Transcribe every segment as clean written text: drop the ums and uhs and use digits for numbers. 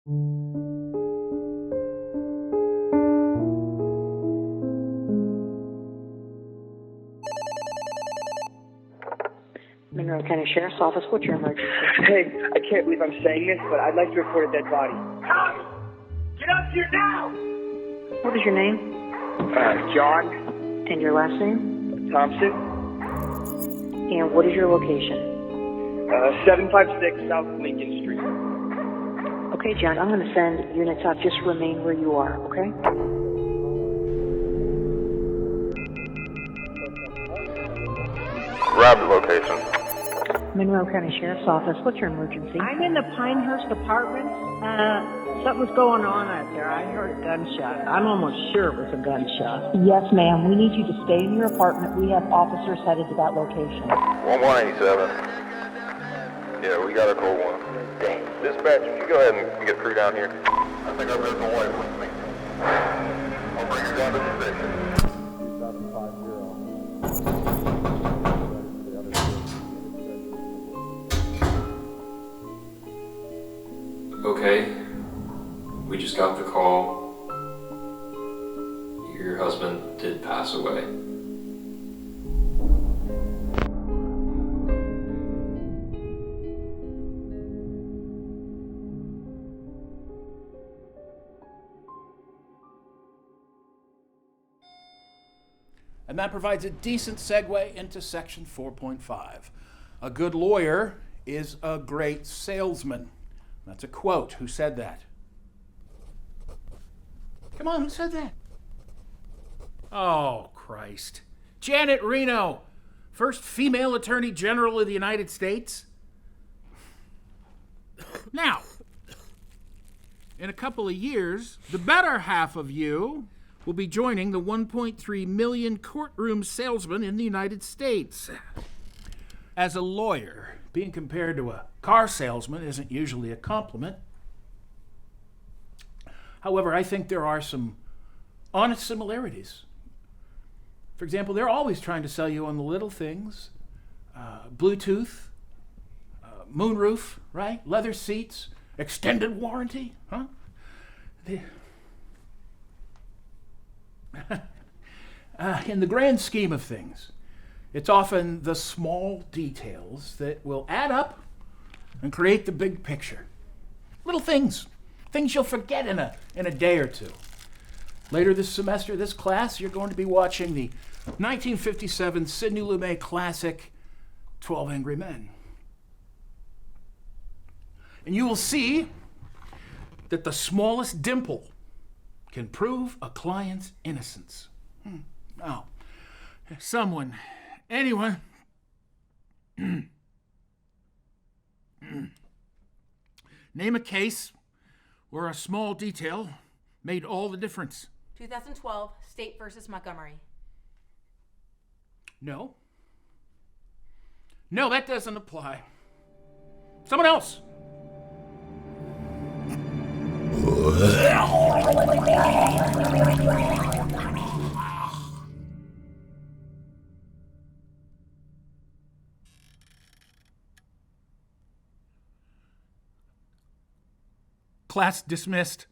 Monroe County Sheriff's Office, what's your emergency? Hey, I can't believe I'm saying this, but I'd like to report a dead body. Tommy! Get up here now! What is your name? John And your last name? Thompson, And what is your location? 756 South Lincoln Street. Okay, John, I'm going to send units out. Just remain where you are, okay? Robbed location. Monroe County Sheriff's Office, what's your emergency? I'm in the Pinehurst Apartments. Something's going on out there. I heard a gunshot. I'm almost sure it was a gunshot. Yes, ma'am. We need you to stay in your apartment. We have officers headed to that location. 1187. Yeah, we got a cold one. Dispatch, if you go ahead and get crew down here. I think I've heard my wife with me. I'll bring her down to the station. Okay, we just got the call. Your husband did pass away. And that provides a decent segue into section 4.5. A good lawyer is a great salesman. That's a quote. Who said that? Come on, who said that? Oh, Christ. Janet Reno, first female Attorney General of the United States. Now, in a couple of years, the better half of you will be joining the 1.3 million courtroom salesmen in the United States. As a lawyer, being compared to a car salesman isn't usually a compliment. However, I think there are some honest similarities. For example, they're always trying to sell you on the little things. Bluetooth, moonroof, right? Leather seats, extended warranty, huh? In the grand scheme of things, it's often the small details that will add up and create the big picture. Little things you'll forget in a day or two. Later this semester, this class, you're going to be watching the 1957 Sidney Lumet classic, 12 Angry Men. And you will see that the smallest dimple can prove a client's innocence. Now, anyone, name a case where a small detail made all the difference. 2012, State versus Montgomery. No, that doesn't apply. Someone else. Class dismissed.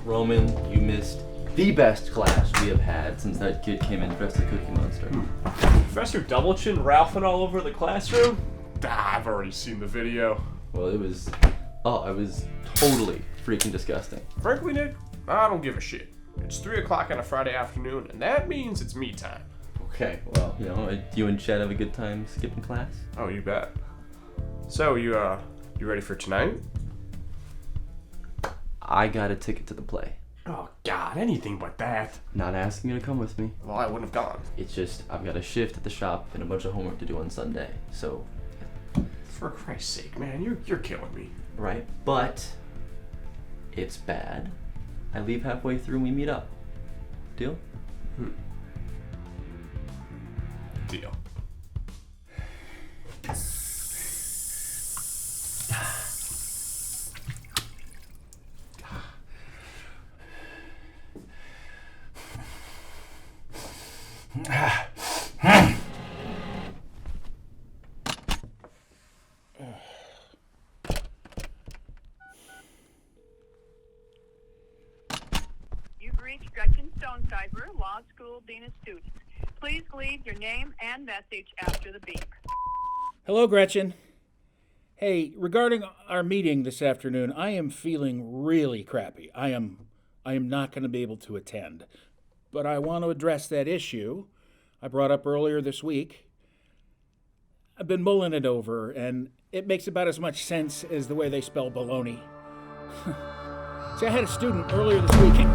Roman, you missed the best class we have had since that kid came in dressed as a Cookie Monster. Professor Doublechin ralphing all over the classroom? I've already seen the video. Well, it was totally freaking disgusting. Frankly, Nick, I don't give a shit. It's 3 o'clock on a Friday afternoon, and that means it's me time. Okay, well, you and Chad have a good time skipping class? Oh, you bet. So, you ready for tonight? I got a ticket to the play. Oh, God, anything but that. Not asking you to come with me. Well, I wouldn't have gone. It's just, I've got a shift at the shop and a bunch of homework to do on Sunday, so... For Christ's sake, man, you're killing me. Right, but... it's bad. I leave halfway through and we meet up. Deal? Deal. You've reached Gretchen Stonecipher, Law School Dean of Students. Please leave your name and message after the beep. Hello, Gretchen. Hey, regarding our meeting this afternoon, I am feeling really crappy. I am not going to be able to attend. But I want to address that issue I brought up earlier this week. I've been mulling it over, and it makes about as much sense as the way they spell baloney. See, I had a student earlier this week.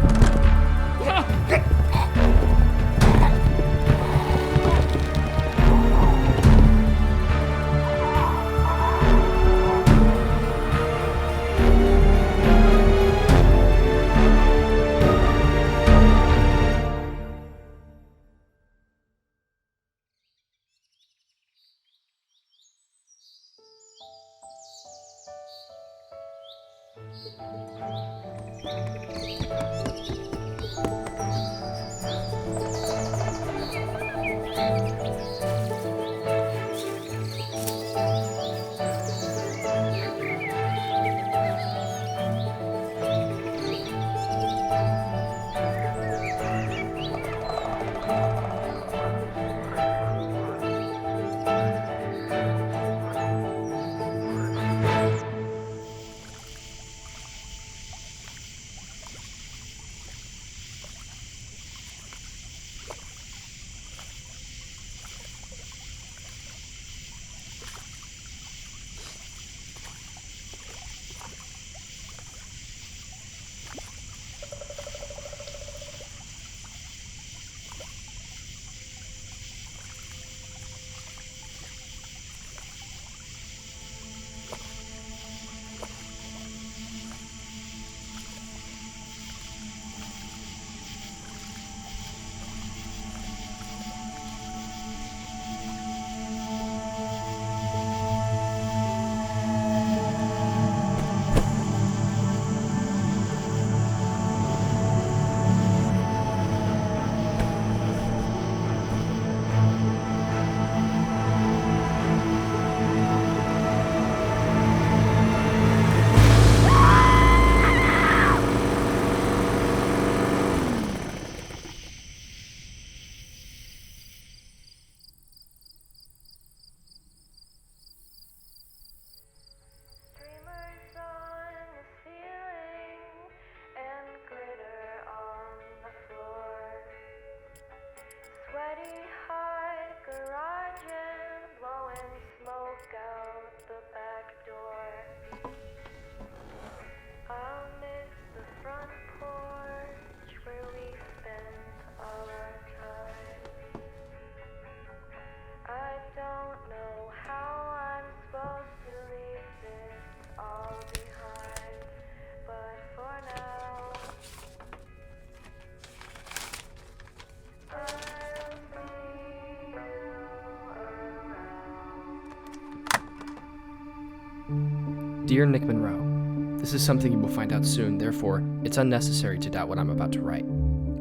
Dear Nick Monroe, this is something you will find out soon, therefore, it's unnecessary to doubt what I'm about to write.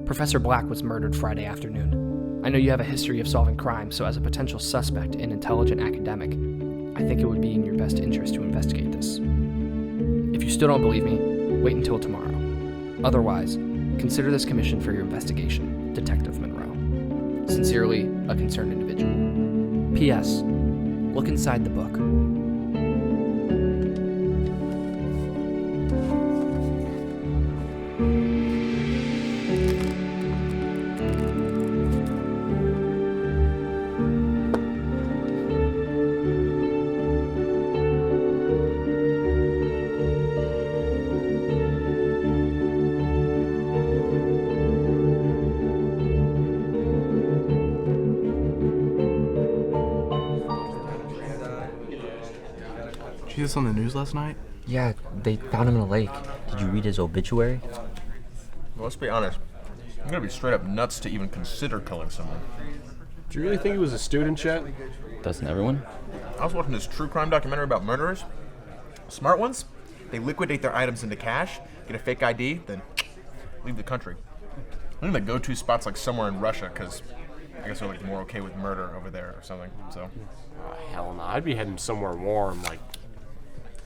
Professor Black was murdered Friday afternoon. I know you have a history of solving crime, so as a potential suspect and intelligent academic, I think it would be in your best interest to investigate this. If you still don't believe me, wait until tomorrow. Otherwise, consider this commission for your investigation, Detective Monroe. Sincerely, a concerned individual. P.S. Look inside the book. See this on the news last night? Yeah, they found him in a lake. Did you read his obituary? Well, let's be honest. I'm gonna be straight up nuts to even consider killing someone. Do you really think he was a student, Chet? Doesn't everyone? I was watching this true crime documentary about murderers. Smart ones, they liquidate their items into cash, get a fake ID, then leave the country. I think the go-to spot's like somewhere in Russia, because I guess we're like more okay with murder over there or something, so. Hell no. I'd be heading somewhere warm, like,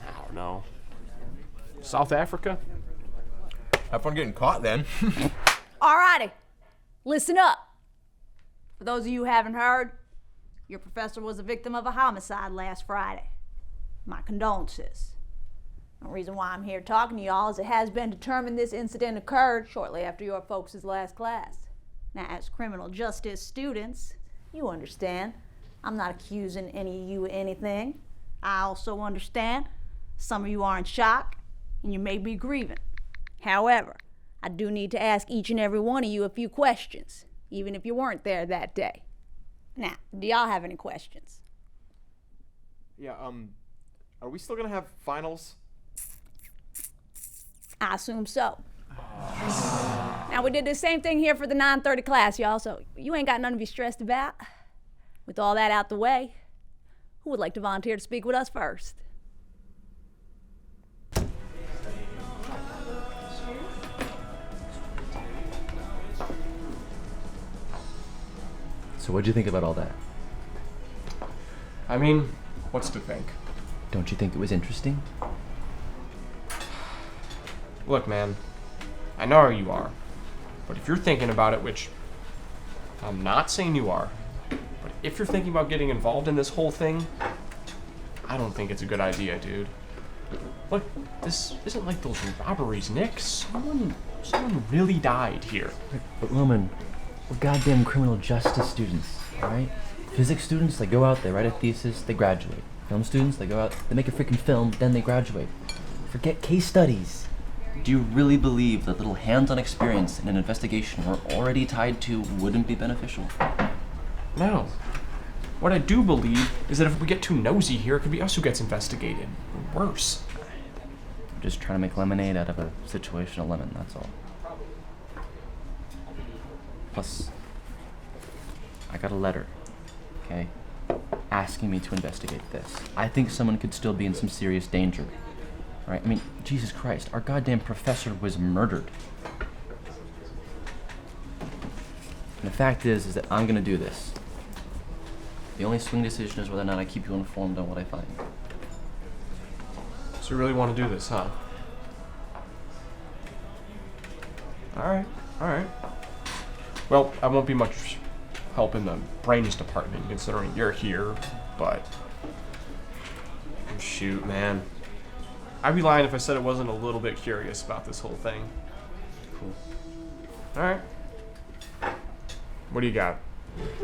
I don't know, South Africa? Have fun getting caught then. Alrighty, listen up. For those of you who haven't heard, your professor was a victim of a homicide last Friday. My condolences. The reason why I'm here talking to y'all is it has been determined this incident occurred shortly after your folks' last class. Now, as criminal justice students, you understand, I'm not accusing any of you of anything. I also understand some of you are in shock and you may be grieving. However, I do need to ask each and every one of you a few questions, even if you weren't there that day. Now, do y'all have any questions? Yeah, are we still gonna have finals? I assume so. Now, we did the same thing here for the 9:30 class, y'all, so you ain't got none to be stressed about. With all that out the way, who would like to volunteer to speak with us first? So what'd you think about all that? I mean, what's to think? Don't you think it was interesting? Look, man, I know how you are, but if you're thinking about it, which I'm not saying you are, but if you're thinking about getting involved in this whole thing, I don't think it's a good idea, dude. Look, this isn't like those robberies, Nick. Someone really died here. But Roman, we're goddamn criminal justice students, alright? Physics students, they go out, they write a thesis, they graduate. Film students, they go out, they make a freaking film, then they graduate. Forget case studies. Do you really believe that little hands-on experience in an investigation we're already tied to wouldn't be beneficial? No. What I do believe is that if we get too nosy here, it could be us who gets investigated. Or worse. I'm just trying to make lemonade out of a situation of lemon, that's all. Plus, I got a letter, okay, asking me to investigate this. I think someone could still be in some serious danger. Right? I mean, Jesus Christ, our goddamn professor was murdered. And the fact is that I'm gonna do this. The only swing decision is whether or not I keep you informed on what I find. So you really want to do this, huh? Alright. Well, I won't be much help in the brains department, considering you're here, but... shoot, man. I'd be lying if I said I wasn't a little bit curious about this whole thing. Cool. Alright. What do you got?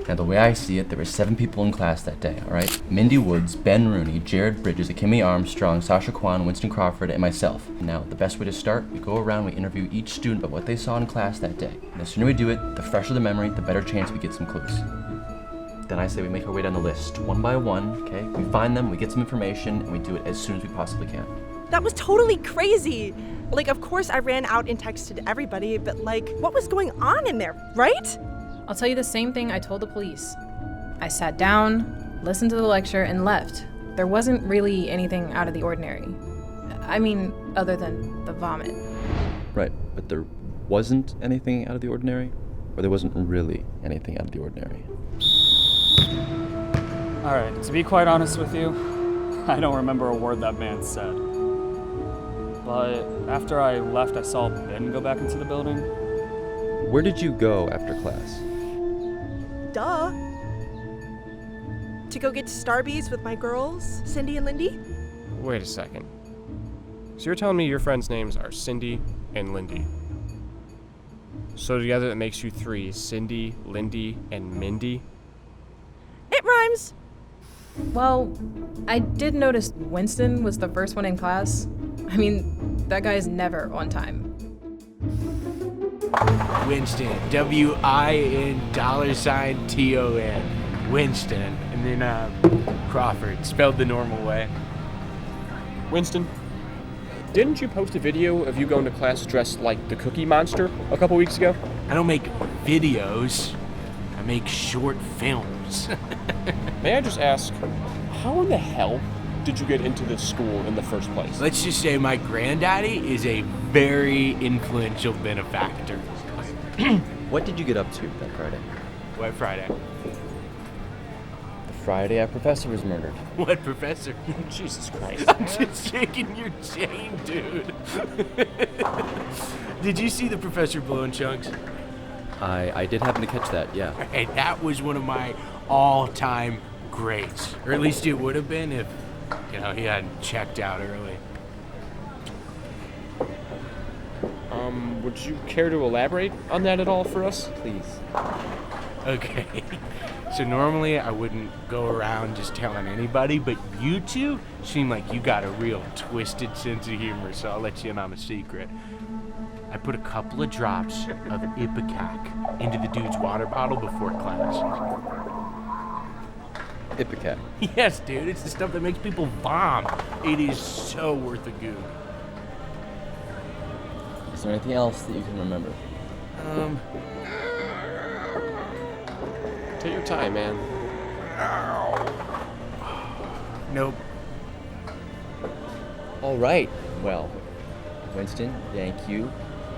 Now, the way I see it, there were 7 people in class that day, alright? Mindy Woods, Ben Rooney, Jared Bridges, Akemi Armstrong, Sasha Kwan, Winston Crawford, and myself. Now, the best way to start, we go around, we interview each student about what they saw in class that day. And the sooner we do it, the fresher the memory, the better chance we get some clues. Then I say we make our way down the list, one by one, okay? We find them, we get some information, and we do it as soon as we possibly can. That was totally crazy. Like, of course I ran out and texted everybody, but like, what was going on in there, right? I'll tell you the same thing I told the police. I sat down, listened to the lecture, and left. There wasn't really anything out of the ordinary. I mean, other than the vomit. Right, but there wasn't anything out of the ordinary? Or there wasn't really anything out of the ordinary? Alright, to be quite honest with you, I don't remember a word that man said. But after I left, I saw Ben go back into the building. Where did you go after class? Duh. To go get Starbies with my girls, Cindy and Lindy? Wait a second. So you're telling me your friends' names are Cindy and Lindy? So together that makes you 3, Cindy, Lindy, and Mindy? It rhymes. Well, I did notice Winston was the first one in class. I mean, that guy's never on time. Winston, W-I-N$T-O-N. Winston, and then Crawford, spelled the normal way. Winston, didn't you post a video of you going to class dressed like the Cookie Monster a couple weeks ago? I don't make videos. I make short films. May I just ask, how in the hell did you get into this school in the first place? Let's just say my granddaddy is a very influential benefactor. What did you get up to that Friday? What Friday? The Friday our professor was murdered. What professor? Jesus Christ. I'm just shaking your chain, dude. Did you see the professor blowing chunks? I did happen to catch that, yeah. Hey, that was one of my all-time greats. Or at least it would have been if, he hadn't checked out early. Would you care to elaborate on that at all for us? Please. Okay. So normally I wouldn't go around just telling anybody, but you two seem like you got a real twisted sense of humor, so I'll let you in on a secret. I put a couple of drops of Ipecac into the dude's water bottle before class. Ipecac? Yes, dude, it's the stuff that makes people vom. It is so worth a goog. Is there anything else that you can remember? Take your time, man. Nope. All right. Well, Winston, thank you.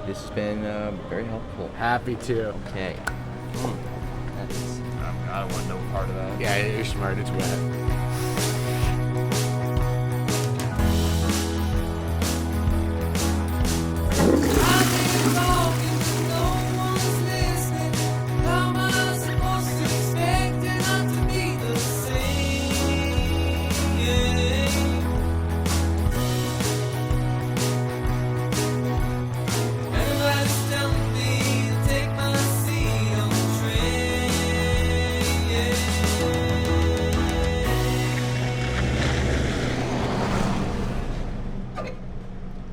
This has been very helpful. Happy to. Okay. I don't want no part of that. Yeah, you're smart. It's wet.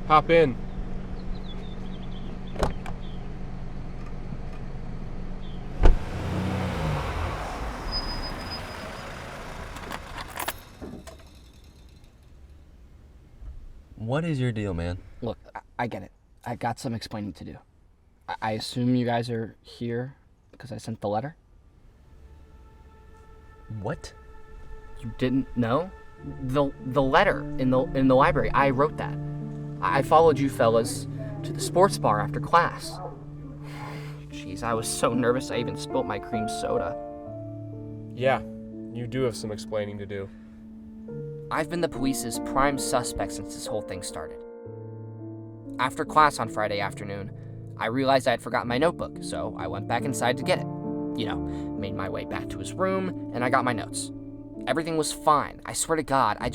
Hop in. What is your deal, man? Look, I get it. I got some explaining to do. I assume you guys are here because I sent the letter? What? You didn't know? The letter in the library. I wrote that. I followed you fellas to the sports bar after class. Jeez, I was so nervous I even spilt my cream soda. Yeah, you do have some explaining to do. I've been the police's prime suspect since this whole thing started. After class on Friday afternoon, I realized I had forgotten my notebook, so I went back inside to get it. Made my way back to his room, and I got my notes. Everything was fine. I swear to God, I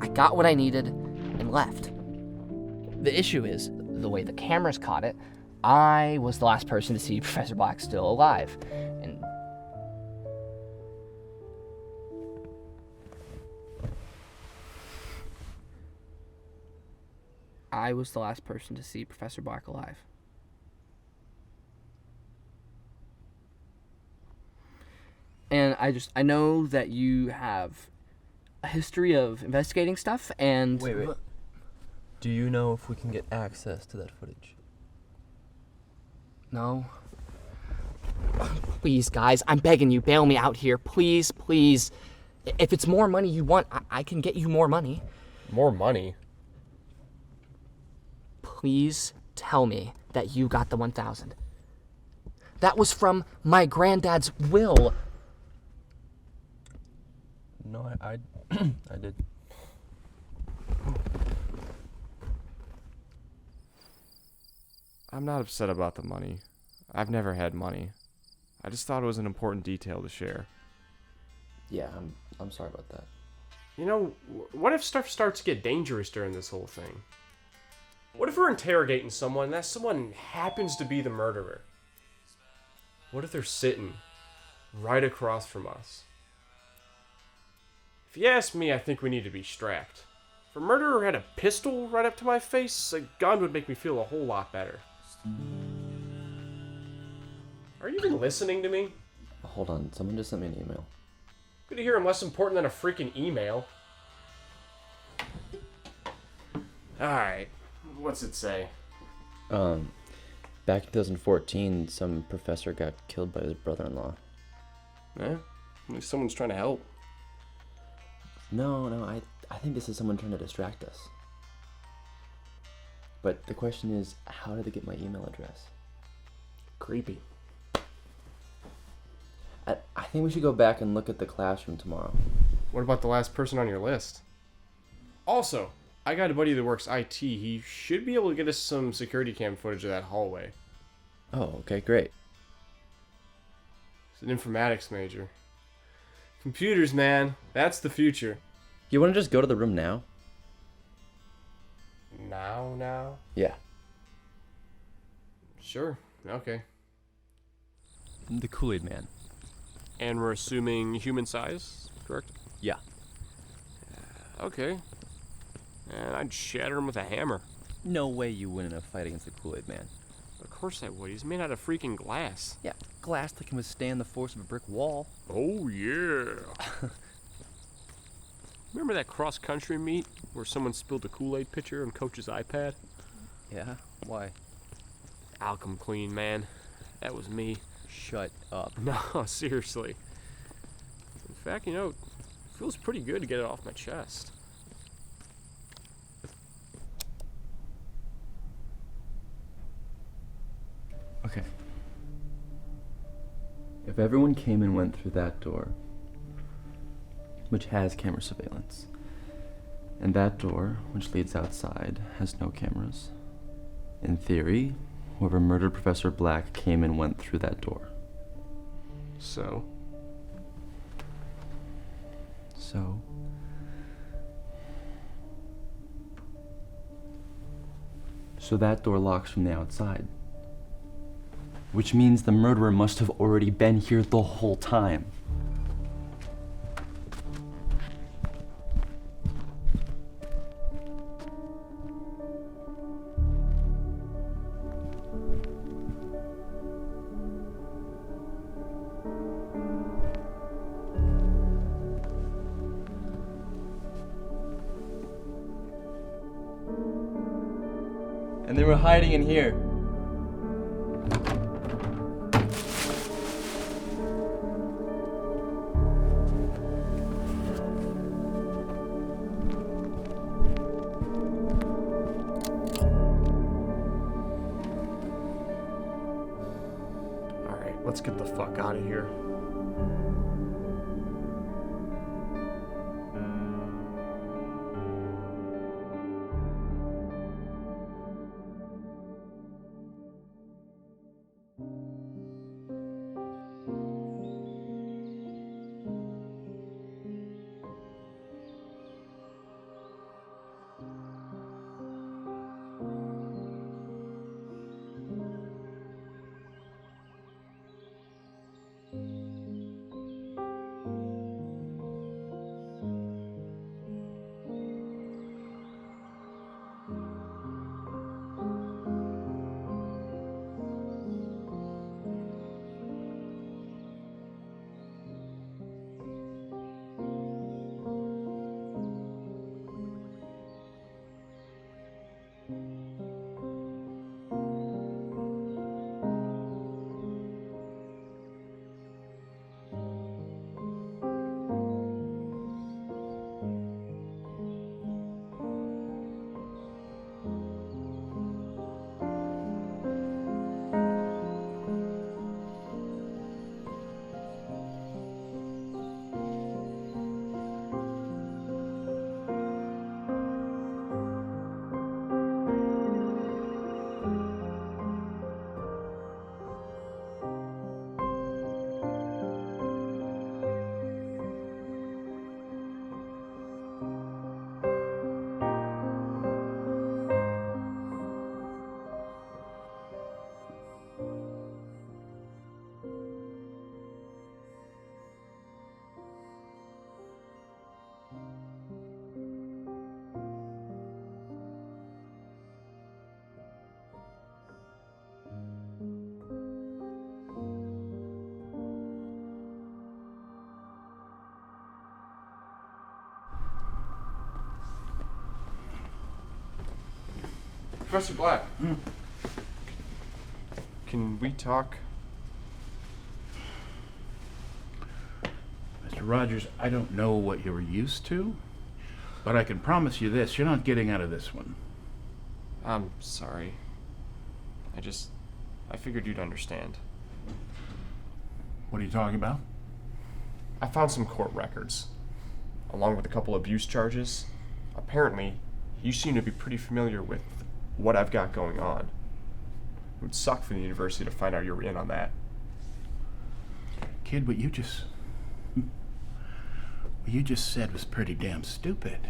got what I needed and left. The issue is, the way the cameras caught it, I was the last person to see Professor Black still alive. And I was the last person to see Professor Black alive. And I know that you have a history of investigating stuff, and... Wait. Do you know if we can get access to that footage? No. Please, guys, I'm begging you, bail me out here. Please, please. If it's more money you want, I can get you more money. More money? Please tell me that you got the 1,000. That was from my granddad's will. No, I did. I'm not upset about the money. I've never had money. I just thought it was an important detail to share. Yeah, I'm sorry about that. What if stuff starts to get dangerous during this whole thing? What if we're interrogating someone and that someone happens to be the murderer? What if they're sitting right across from us? If you ask me, I think we need to be strapped. If a murderer had a pistol right up to my face, a gun would make me feel a whole lot better. Are you even listening to me? Hold on, someone just sent me an email. Good to hear I'm less important than a freaking email. Alright, what's it say? Back in 2014, some professor got killed by his brother-in-law. Yeah, at least someone's trying to help. No, I think this is someone trying to distract us. But the question is, how did they get my email address? Creepy. I think we should go back and look at the classroom tomorrow. What about the last person on your list? Also, I got a buddy that works IT. He should be able to get us some security cam footage of that hallway. Oh, okay, great. He's an informatics major. Computers, man. That's the future. You want to just go to the room now? Now? Yeah. Sure. Okay. The Kool-Aid Man. And we're assuming human size, correct? Yeah. Okay. And I'd shatter him with a hammer. No way you win in a fight against the Kool-Aid Man. Of course I would. He's made out of freaking glass. Yeah, glass that can withstand the force of a brick wall. Oh, yeah. Remember that cross-country meet where someone spilled a Kool-Aid pitcher on Coach's iPad? Yeah? Why? I'll come clean, man. That was me. Shut up. No, seriously. In fact, you know, it feels pretty good to get it off my chest. Okay. If everyone came and went through that door, which has camera surveillance, and that door, which leads outside, has no cameras, in theory, whoever murdered Professor Black came and went through that door. So? So that door locks from the outside. Which means the murderer must have already been here the whole time. And they were hiding in here. Alright, let's get the fuck out of here. Professor Black. Can we talk? Mr. Rogers, I don't know what you were used to, but I can promise you this, you're not getting out of this one. I'm sorry. I figured you'd understand. What are you talking about? I found some court records, along with a couple abuse charges. Apparently, you seem to be pretty familiar with what I've got going on. It would suck for the university to find out you're in on that. Kid, what you just said was pretty damn stupid.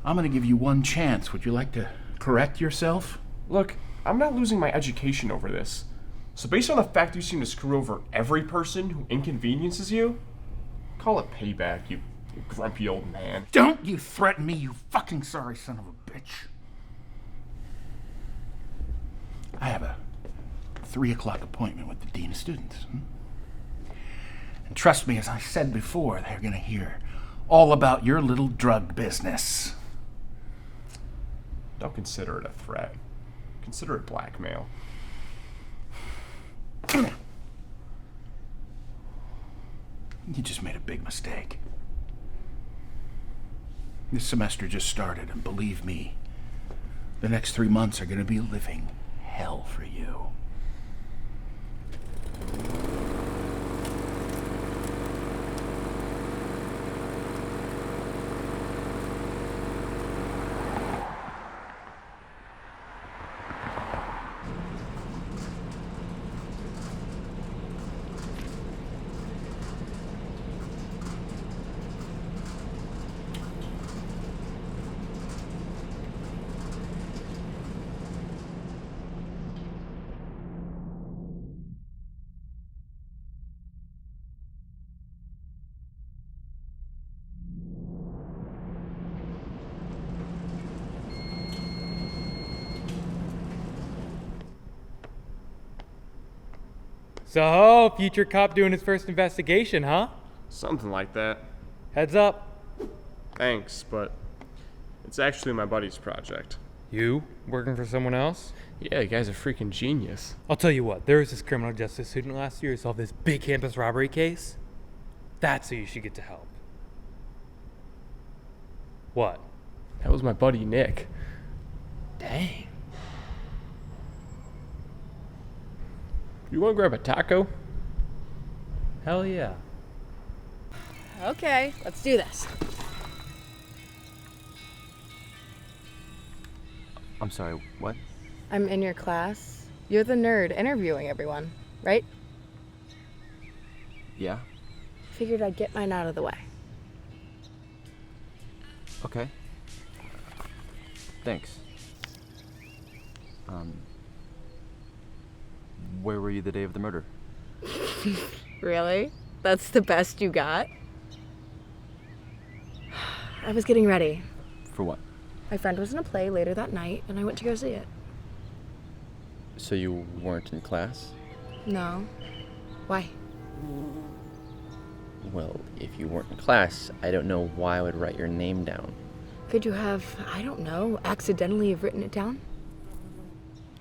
I'm gonna give you one chance. Would you like to correct yourself? Look, I'm not losing my education over this. So based on the fact you seem to screw over every person who inconveniences you, call it payback, you grumpy old man. Don't you threaten me, you fucking sorry son of a bitch. I have a 3 o'clock appointment with the Dean of Students. And trust me, as I said before, they're gonna hear all about your little drug business. Don't consider it a threat. Consider it blackmail. You just made a big mistake. This semester just started, and believe me, the next 3 months are gonna be living hell for you. So, future cop doing his first investigation, huh? Something like that. Heads up. Thanks, but it's actually my buddy's project. You? Working for someone else? Yeah, you guys are freaking genius. I'll tell you what, there was this criminal justice student last year who solved this big campus robbery case. That's who you should get to help. What? That was my buddy Nick. Dang. You want to grab a taco? Hell yeah. Okay, let's do this. I'm sorry, what? I'm in your class. You're the nerd interviewing everyone, right? Yeah? Figured I'd get mine out of the way. Okay. Thanks. Where were you the day of the murder? Really? That's the best you got? I was getting ready. For what? My friend was in a play later that night, and I went to go see it. So you weren't in class? No. Why? Well, if you weren't in class, I don't know why I would write your name down. Could you have, I don't know, accidentally have written it down?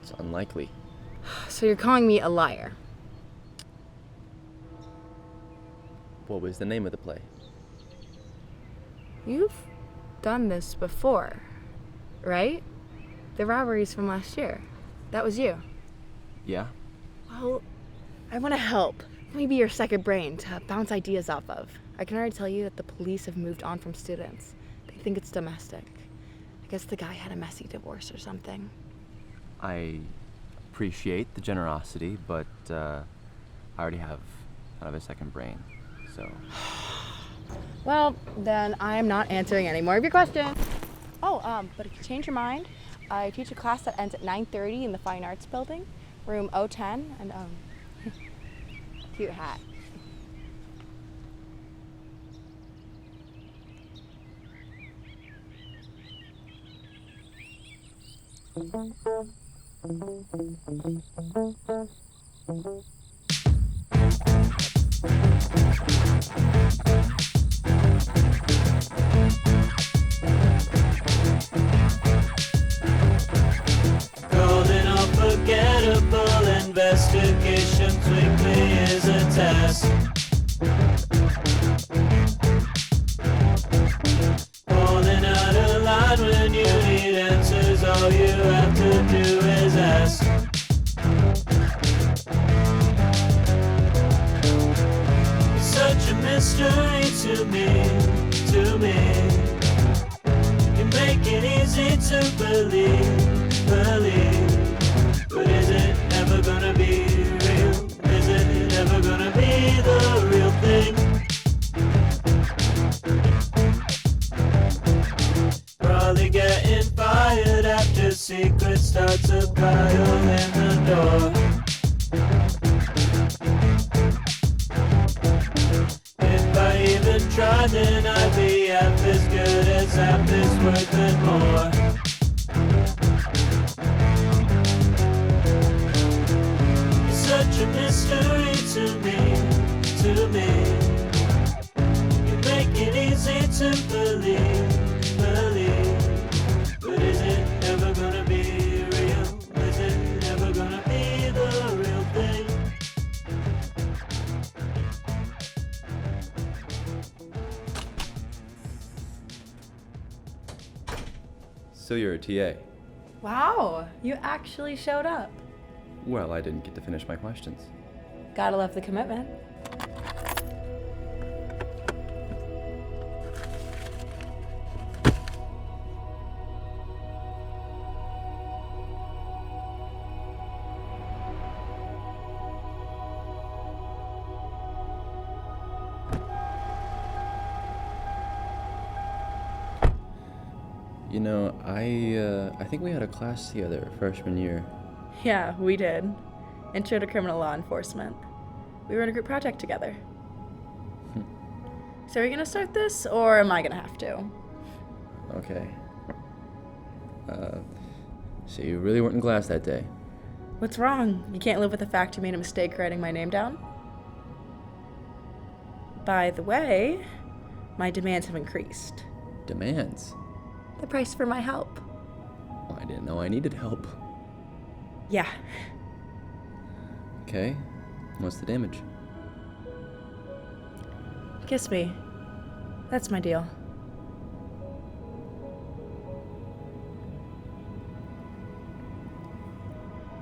It's unlikely. So you're calling me a liar? What was the name of the play? You've done this before, right? The robberies from last year. That was you. Yeah? Well, I want to help. Let me be your second brain to bounce ideas off of. I can already tell you that the police have moved on from students. They think it's domestic. I guess the guy had a messy divorce or something. I appreciate the generosity, but I already have kind of a second brain, so... Well, then I am not answering any more of your questions. Oh, but if you change your mind, I teach a class that ends at 9:30 in the Fine Arts Building, room 010, and cute hat. Golden unforgettable investigations weekly is a task. Holding out a line when you need answers, all you have to do is ask. Such a start to pile in the door. If I even tried, then I'd be half as good as half this worth and more. It's such a mystery to me. You make it easy to believe. But is it ever gonna be real? Is it ever gonna be the real thing? So you're a TA. Wow, you actually showed up. Well, I didn't get to finish my questions. Gotta love the commitment. You know, I think we had a class together freshman year. Yeah, we did. Intro to Criminal Law Enforcement. We were in a group project together. So are you gonna start this, or am I gonna have to? Okay. So you really weren't in class that day? What's wrong? You can't live with the fact you made a mistake writing my name down? By the way, my demands have increased. Demands? The price for my help. Well, I didn't know I needed help. Yeah. Okay. What's the damage? Kiss me. That's my deal.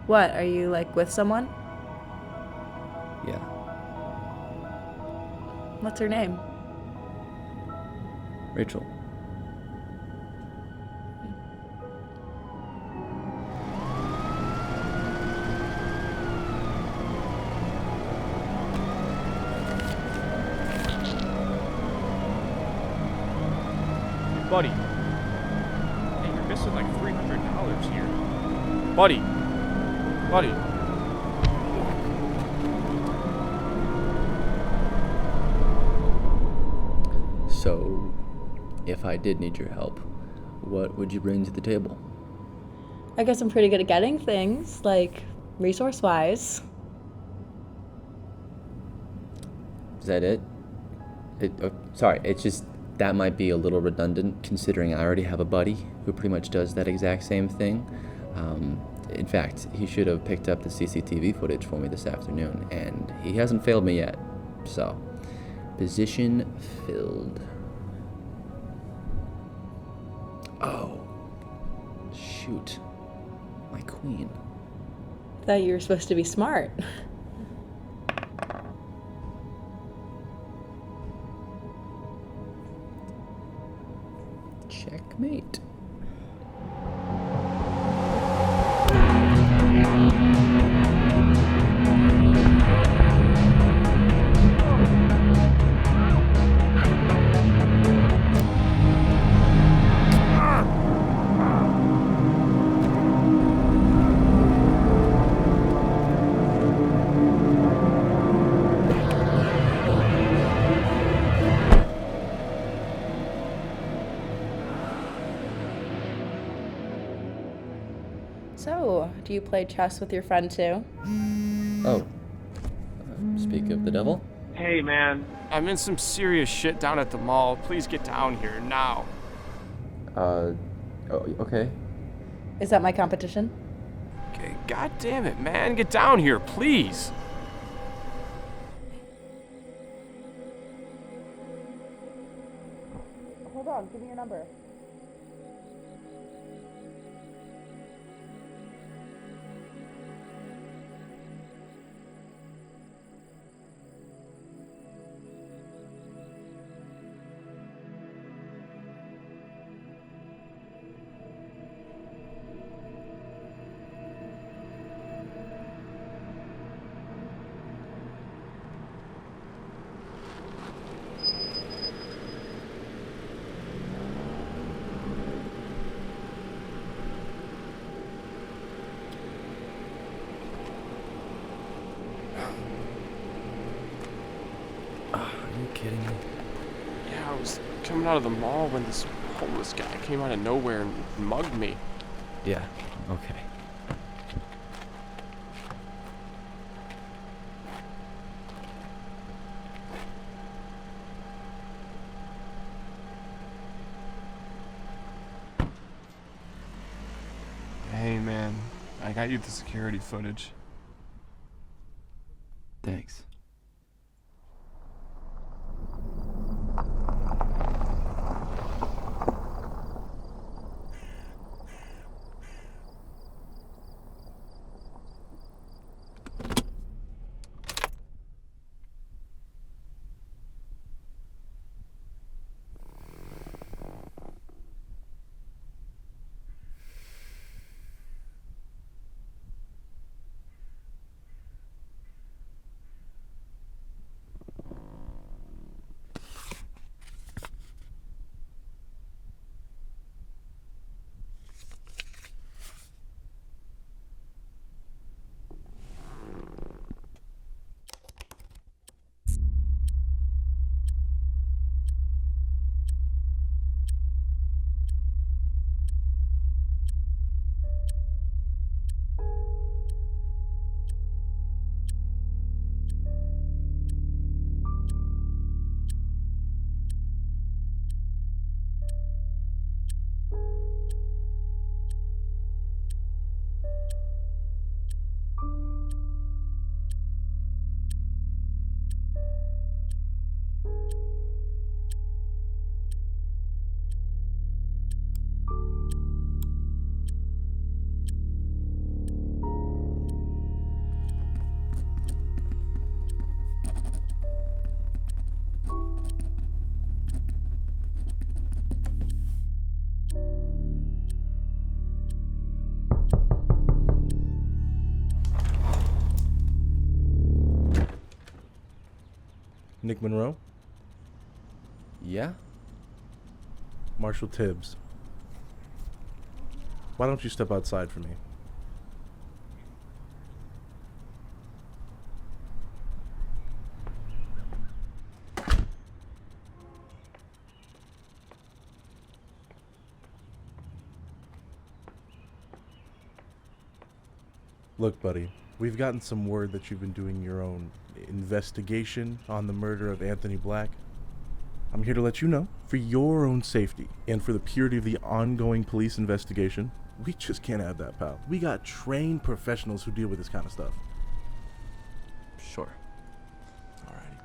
What, are you, like, with someone? Yeah. What's her name? Rachel. Buddy. Hey, you're missing like $300 here. Buddy. Buddy. So, if I did need your help, what would you bring to the table? I guess I'm pretty good at getting things, like, resource-wise. Is that it? Sorry, it's just, that might be a little redundant considering I already have a buddy who pretty much does that exact same thing. In fact, he should have picked up the CCTV footage for me this afternoon, and he hasn't failed me yet. So, position filled. Oh, shoot. My queen. Thought you were supposed to be smart. Checkmate. So, do you play chess with your friend too? Oh. Speak of the devil? Hey, man. I'm in some serious shit down at the mall. Please get down here now. Oh, okay. Is that my competition? Okay, God damn it, man. Get down here, please. Hold on, give me your number. kidding me? Yeah, I was coming out of the mall when this homeless guy came out of nowhere and mugged me. Yeah, okay. Hey, man. I got you the security footage. Thanks. Nick Monroe? Yeah? Marshall Tibbs. Why don't you step outside for me? Look, buddy, we've gotten some word that you've been doing your own investigation on the murder of Anthony Black. I'm here to let you know, for your own safety and for the purity of the ongoing police investigation, we just can't have that, pal. We got trained professionals who deal with this kind of stuff. Sure. Alrighty.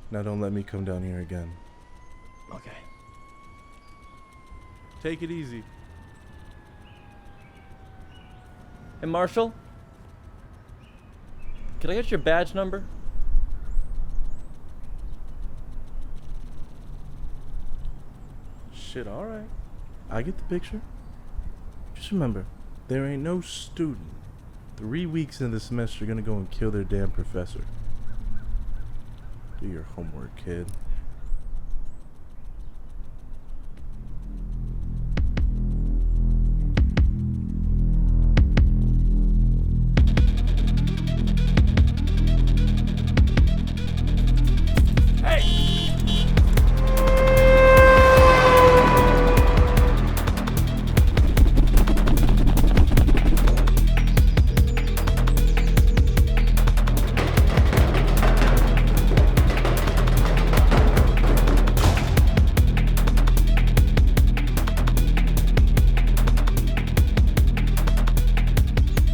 Now don't let me come down here again. Okay. Take it easy. Hey, Marshall? Can I get your badge number? Shit, alright. I get the picture. Just remember, there ain't no student 3 weeks into the semester gonna go and kill their damn professor. Do your homework, kid.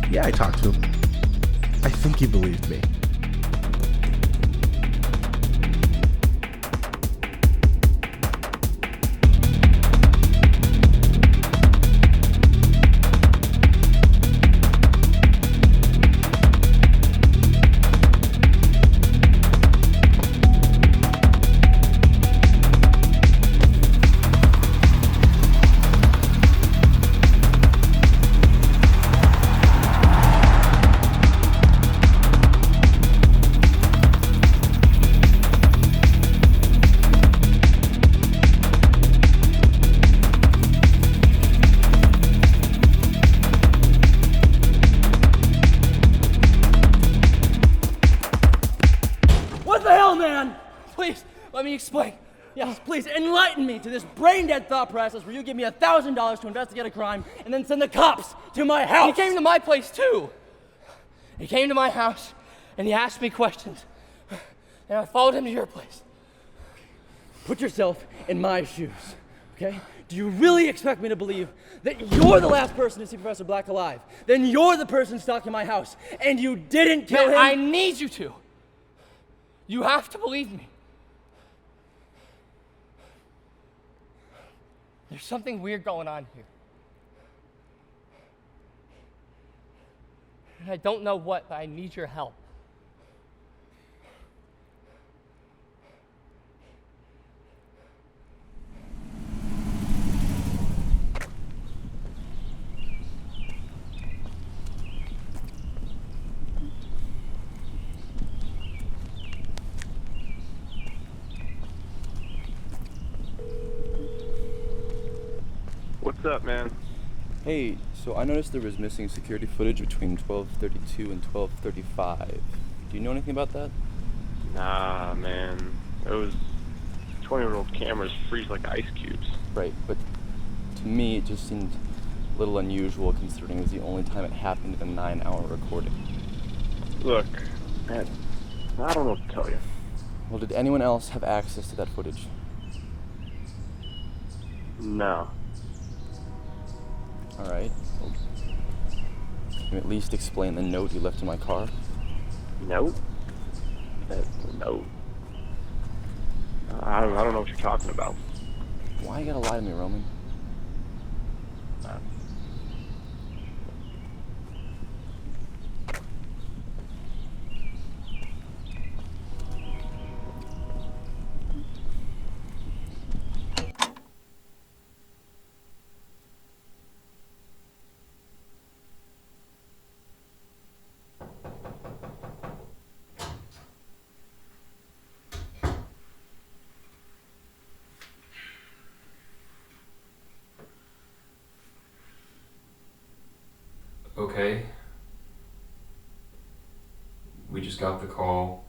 Yeah, I talked to him. I think he believed me. me explain. Yes, please enlighten me to this brain-dead thought process where you give me $1,000 to investigate a crime and then send the cops to my house. He came to my place too. He came to my house and he asked me questions. And I followed him to your place. Put yourself in my shoes, okay? Do you really expect me to believe that you're the last person to see Professor Black alive? Then you're the person stalking my house, and you didn't kill him? I need you to. You have to believe me. There's something weird going on here. And I don't know what, but I need your help. What's up, man? Hey, so I noticed there was missing security footage between 12:32 and 12:35. Do you know anything about that? Nah, man. Those 20-year-old cameras freeze like ice cubes. Right, but to me it just seemed a little unusual considering it was the only time it happened in a 9-hour recording. Look, man, I don't know what to tell you. Well, did anyone else have access to that footage? No. Alright. Well, can you at least explain the note you left in my car? Nope. No. I don't know what you're talking about. Why you gotta lie to me, Roman? Okay. We just got the call.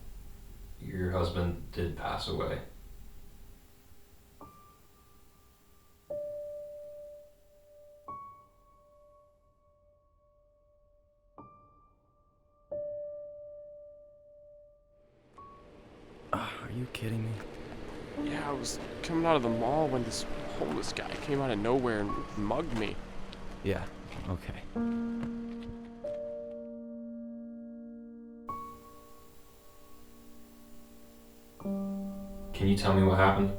Your husband did pass away. Are you kidding me? Yeah, I was coming out of the mall when this homeless guy came out of nowhere and mugged me. Yeah, okay. Can you tell me what happened?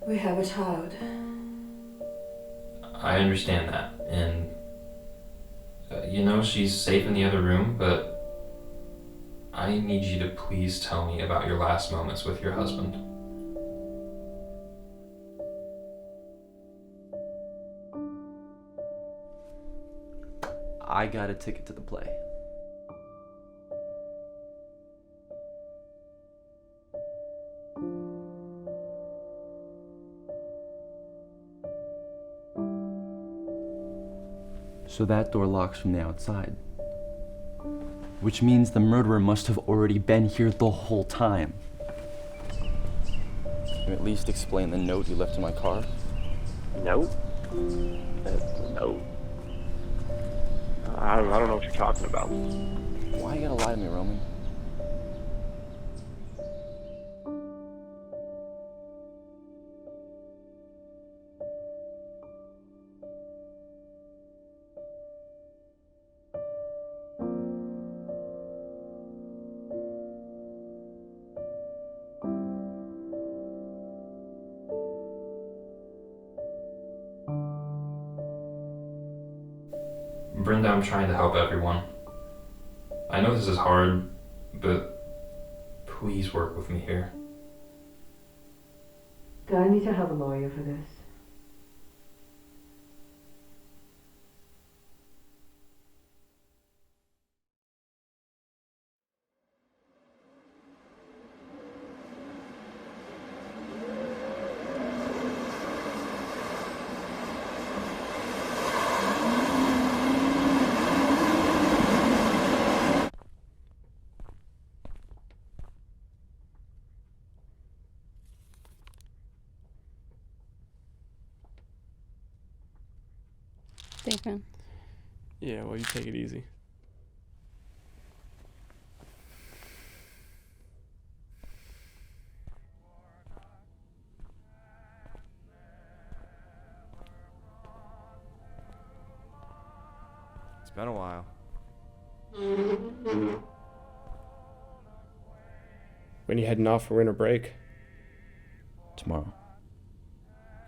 We have a child. I understand that, and you know she's safe in the other room, but I need you to please tell me about your last moments with your husband. I got a ticket to the play. So that door locks from the outside. Which means the murderer must have already been here the whole time. Can you at least explain the note you left in my car? Nope. No. I don't know what you're talking about. Why you gotta lie to me, Roman? Brenda, I'm trying to help everyone. I know this is hard, but please work with me here. Do I need to have a lawyer for this? Thanks, man. Yeah, well, you take it easy. It's been a while. When you heading off for winter break? Tomorrow.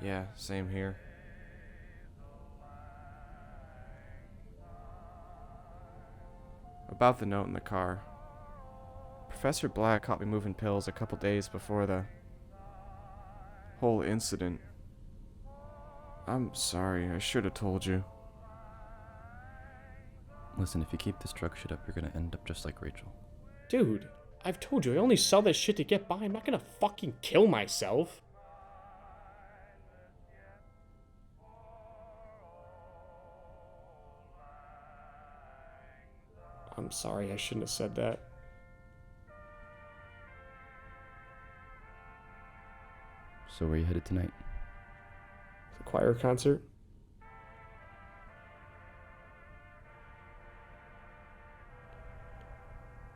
Yeah, same here. About the note in the car. Professor Black caught me moving pills a couple days before the whole incident. I'm sorry, I should have told you. Listen, if you keep this drug shit up, you're gonna end up just like Rachel. Dude, I've told you, I only sell this shit to get by. I'm not gonna fucking kill myself. I'm sorry, I shouldn't have said that. So where are you headed tonight? The choir concert?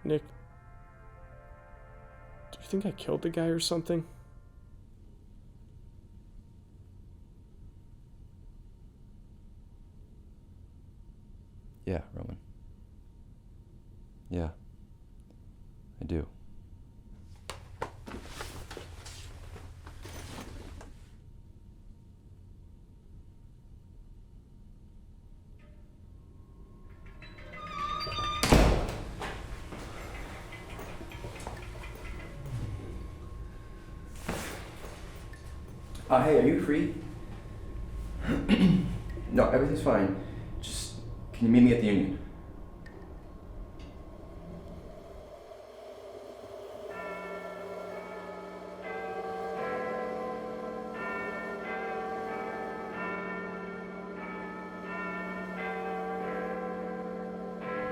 Nick, do you think I killed the guy or something? Yeah, Roman. Yeah. I do. Hey, are you free? No, everything's fine. Just, can you meet me at the Union?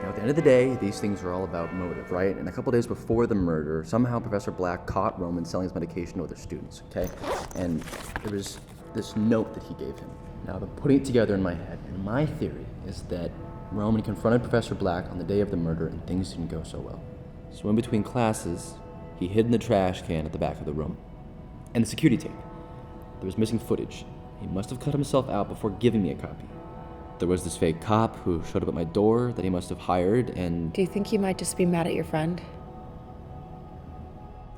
Now, at the end of the day, these things are all about motive, right? And a couple days before the murder, somehow Professor Black caught Roman selling his medication to other students, okay? And there was this note that he gave him. Now, I've been putting it together in my head, and my theory is that Roman confronted Professor Black on the day of the murder, and things didn't go so well. So in between classes, he hid in the trash can at the back of the room. And the security tape. There was missing footage. He must have cut himself out before giving me a copy. There was this fake cop who showed up at my door that he must have hired, and... Do you think he might just be mad at your friend?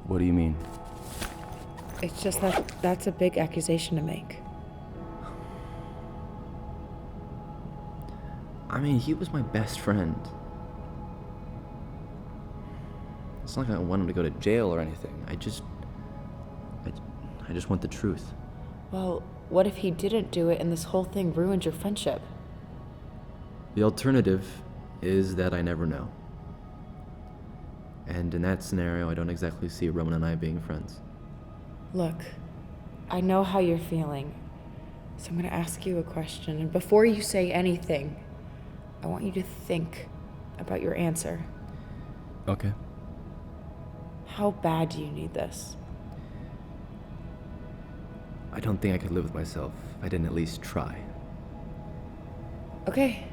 What do you mean? It's just that that's a big accusation to make. I mean, he was my best friend. It's not like I want him to go to jail or anything. I just want the truth. Well, what if he didn't do it and this whole thing ruined your friendship? The alternative is that I never know. And in that scenario, I don't exactly see Roman and I being friends. Look, I know how you're feeling, so I'm gonna ask you a question, and before you say anything, I want you to think about your answer. Okay. How bad do you need this? I don't think I could live with myself if I didn't at least try. Okay.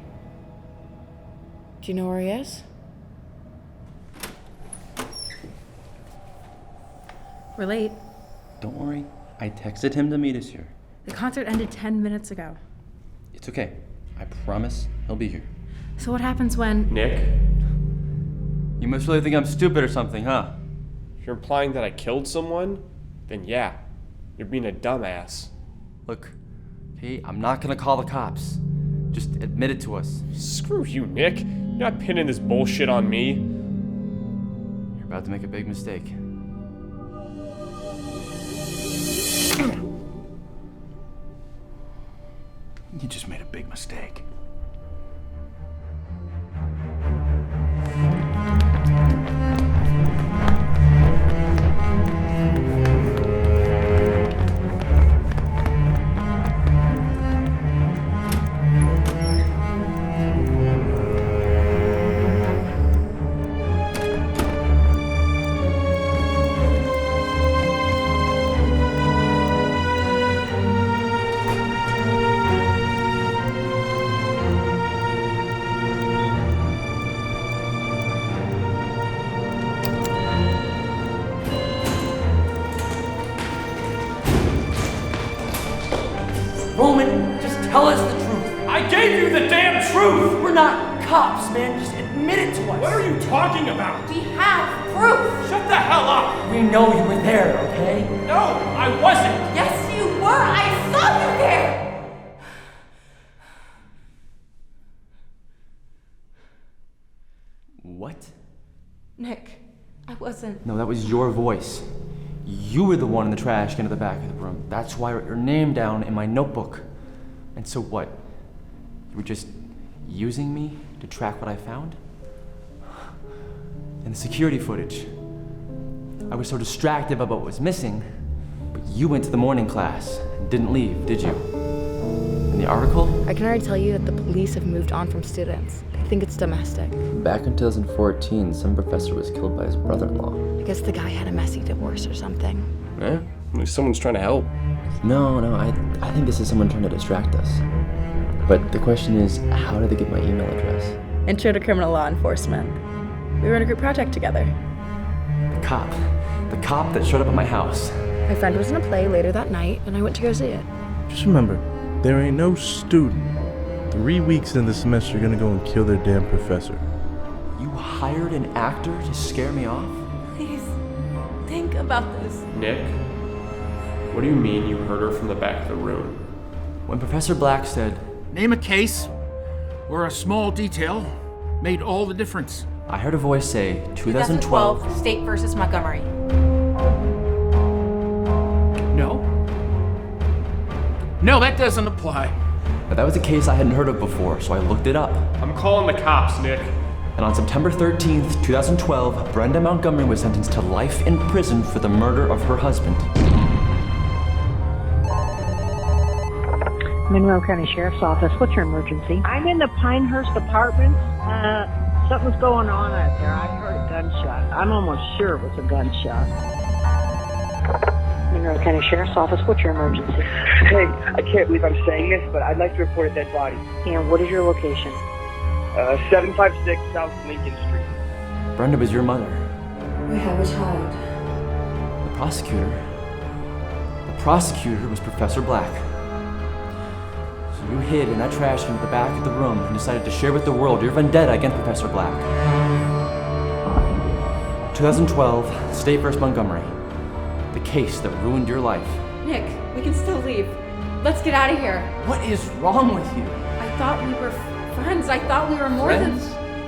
Do you know where he is? We're late. Don't worry. I texted him to meet us here. The concert ended 10 minutes ago. It's okay. I promise he'll be here. So what happens when... Nick? You must really think I'm stupid or something, huh? If you're implying that I killed someone, then yeah, you're being a dumbass. Look, hey, I'm not gonna call the cops. Just admit it to us. Screw you, Nick. You're not pinning this bullshit on me. You're about to make a big mistake. You just made a big mistake. man. Just tell us the truth. I gave you the damn truth! We're not cops, man. Just admit it to us. What are you talking about? We have proof. Shut the hell up! We know you were there, okay? No, I wasn't! Yes, you were. I saw you there. What? Nick, I wasn't. No, that was your voice. You were the one in the trash can at the back of the room. That's why I wrote your name down in my notebook. And so what? You were just using me to track what I found? And the security footage. I was so distracted about what was missing, but you went to the morning class and didn't leave, did you? And the article? I can already tell you that the police have moved on from students. They think it's domestic. Back in 2014, some professor was killed by his brother-in-law. I guess the guy had a messy divorce or something. Yeah, at least someone's trying to help. No, I think this is someone trying to distract us. But the question is, how did they get my email address? Intro to criminal law enforcement. We were in a group project together. The cop that showed up at my house. My friend was in a play later that night, and I went to go see it. Just remember, there ain't no student 3 weeks into the semester gonna go and kill their damn professor. You hired an actor to scare me off? Please, think about this. Nick, what do you mean you heard her from the back of the room? When Professor Black said, Name a case where a small detail made all the difference. I heard a voice say, 2012. State versus Montgomery. No, that doesn't apply. But that was a case I hadn't heard of before, so I looked it up. I'm calling the cops, Nick. And on September 13th, 2012, Brenda Montgomery was sentenced to life in prison for the murder of her husband. Monroe County Sheriff's Office, what's your emergency? I'm in the Pinehurst Apartments. Something's going on out there. I heard a gunshot. I'm almost sure it was a gunshot. Monroe County Sheriff's Office, what's your emergency? Hey, I can't believe I'm saying this, but I'd like to report a dead body. And what is your location? 756 South Lincoln Street. Brenda was your mother. We have a child. The prosecutor was Professor Black. So you hid in that trash can at the back of the room and decided to share with the world your vendetta against Professor Black. 2012, State vs. Montgomery. The case that ruined your life. Nick, we can still leave. Let's get out of here. What is wrong with you? I thought we were friends. I thought we were more than...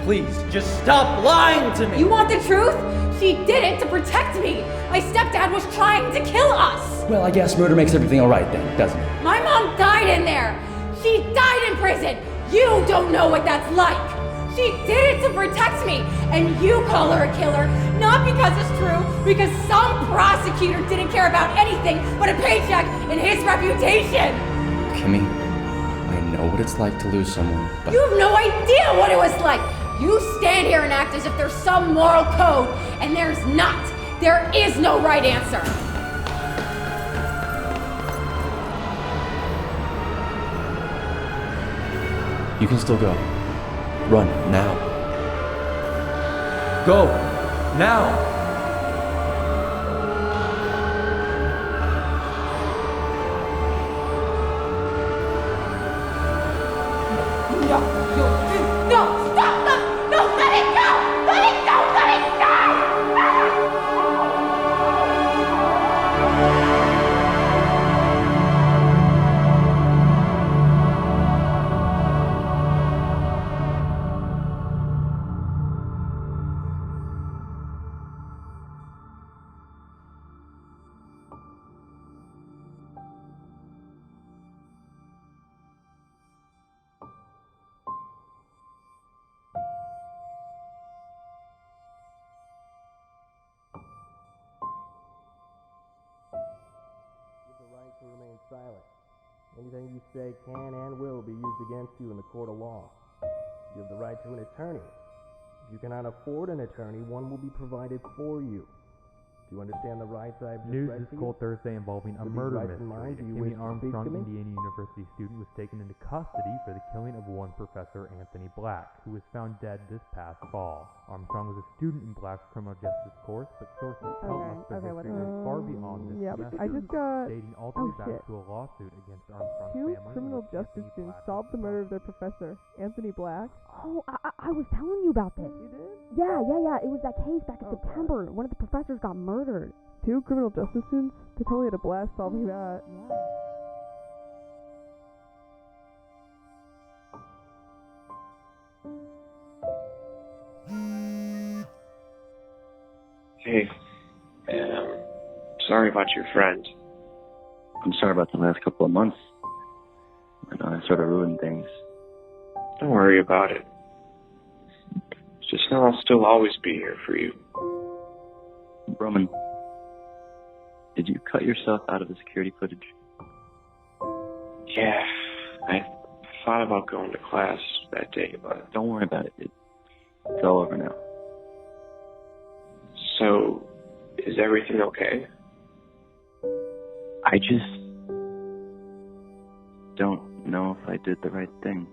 Please, just stop lying to me! You want the truth? She did it to protect me. My stepdad was trying to kill us. Well, I guess murder makes everything all right then, doesn't it? My mom died in there. She died in prison. You don't know what that's like. She did it to protect me, and you call her a killer, not because it's true, because some prosecutor didn't care about anything but a paycheck and his reputation. Kimmy, I know what it's like to lose someone, but... You have no idea what it was like. You stand here and act as if there's some moral code, and there's not. There is no right answer. You can still go. Run, now. Go, now! No, stop! No, let it go! Let it go! Let it go! To remain silent. Anything you say can and will be used against you in the court of law. You have the right to an attorney. If you cannot afford an attorney, one will be provided for you. Do you understand the rights I've just News read this to you? cold Thursday involving a With these murder rights in mystery. mind, do you Kimmy wish to speak Armstrong, to me? Indiana University student, was taken into custody for the killing of one Professor Anthony Black, who was found dead this past fall. Armstrong was a student in Black's criminal justice course, but sources tell us the history goes far beyond this semester, I just got dating all the way back to a lawsuit against Armstrong's two family. criminal justice students solved the murder of their professor, Anthony Black. Oh, I was telling you about this. You did? Yeah. It was that case back in September. One of the professors got murdered. Two criminal justice students? They probably had a blast solving that. Hey, sorry about your friend. I'm sorry about the last couple of months. I know I sort of ruined things. Don't worry about it. Just know I'll still always be here for you. Roman, did you cut yourself out of the security footage? Yeah, I thought about going to class that day, but... Don't worry about it. It's all over now. So, is everything okay? I just don't know if I did the right thing.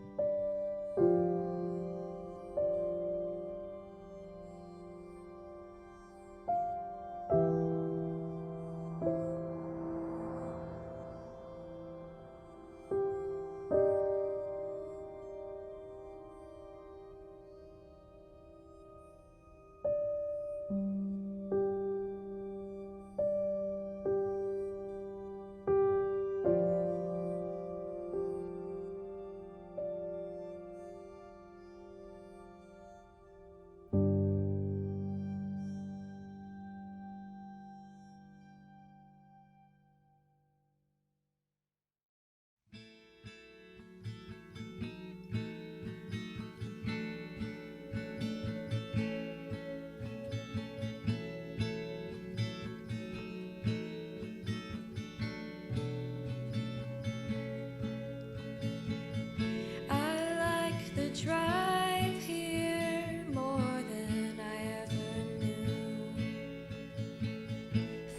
Drive here more than I ever knew.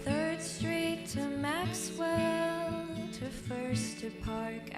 3rd Street to Maxwell to First to Park